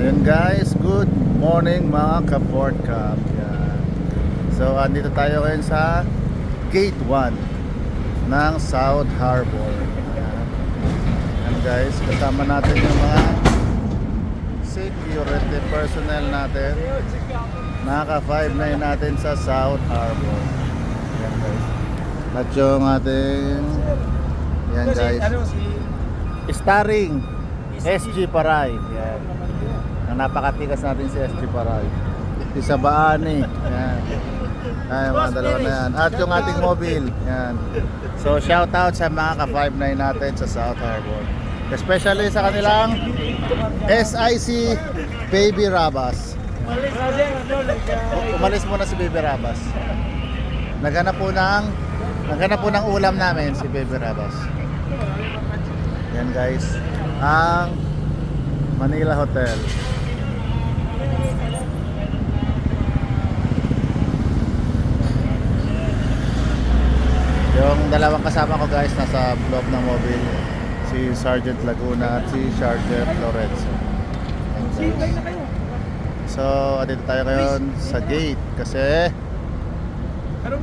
Ayun guys, good morning mga ka-Ford Cup. Yan. So andito tayo ngayon sa Gate 1 ng South Harbor. Yan. Yan guys, kasama natin yung mga security personnel natin. Naka-5-9 natin sa South Harbor. Yan guys. At yung ating yan guys, starring SG Paray. Yan. Ang napakatikas natin si SG Paray. Isa Baani. Yan. Ay, mga dalawa na yan. At yung ating mobile. Yan. So shout out sa mga ka-5-9 natin sa South Harbor. Especially sa kanilang SIC Baby Rabas. Umalis muna si Baby Rabas. Naghanap po ng ulam namin si Baby Rabas. Yan guys, ang Manila Hotel. Yung dalawang kasama ko guys nasa loob ng mobile, si Sergeant Laguna at si Sergeant Lorenzo. Yan guys. So, dito tayo ngayon sa gate kasi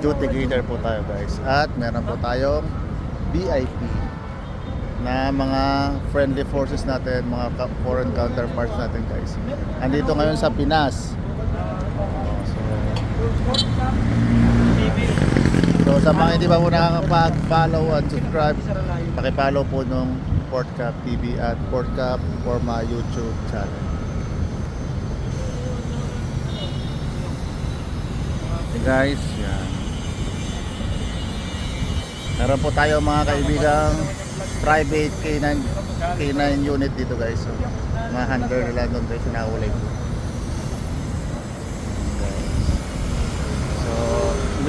duty gainer po tayo guys. At meron po tayong VIP na mga friendly forces natin, mga foreign counterparts natin guys. Andito ngayon sa Pinas. So sa mga hindi pa po nakakapag-follow at subscribe, paki-follow po nung Ford Cup TV at Ford Cup for my YouTube channel. Guys, yan. Meron po tayo mga kaibigang private K9 unit dito guys. So, mga handler nila doon guys, nakahuli po. So,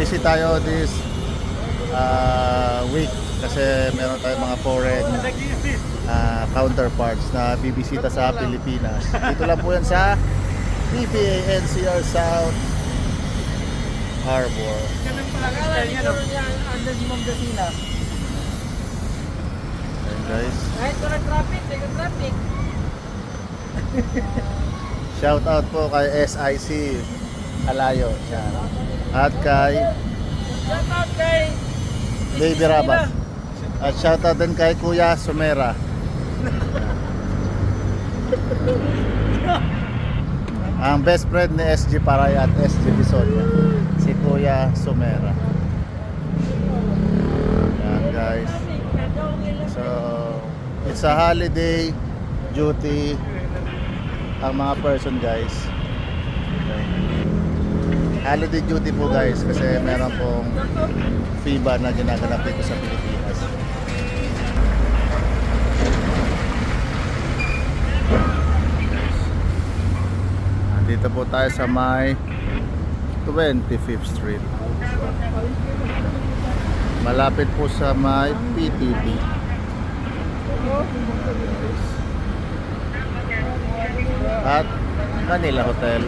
visit tayo this week kasi meron tayong mga foreign counterparts na bibisita sa Pilipinas. Dito lang po yan sa PPA NCR South Harbor. Ayan guys. Shout out po kay SIC Alayo. Yan. At kay Baby Rabas. At shout out din kay Kuya Sumera. Ang best friend ni SG Paray at SG Bisonia, si Kuya Sumera. Yan guys. So, it's a holiday duty ang mga person guys. Okay. Holiday duty po guys kasi meron pong FIBA na ginaganap dito sa Pilipinas. Dito po tayo sa may 25th Street. Malapit po sa may PTV. At Manila Hotel.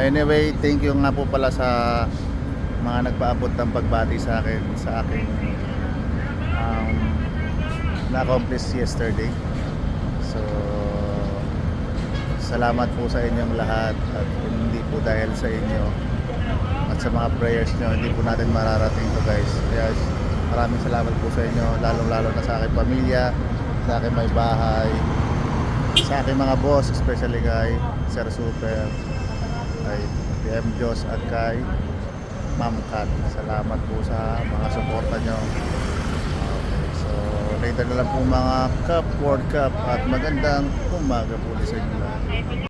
Anyway, thank you nga po pala sa mga nagpaabot ng pagbati sa akin na-accomplish yesterday. So salamat po sa inyong lahat at kung hindi po dahil sa inyo at sa mga prayers nyo, hindi po natin mararating to guys. Kaya maraming salamat po sa inyo, lalong-lalo na sa aking pamilya, sa aking may bahay, sa aking mga boss, especially kay Sir Super, kay PM Jos at kay Ma'am Kat. Salamat po sa mga suporta nyo. Okay, so later na lang po mga Cup World Cup at magandang umaga po sa inyo lahat.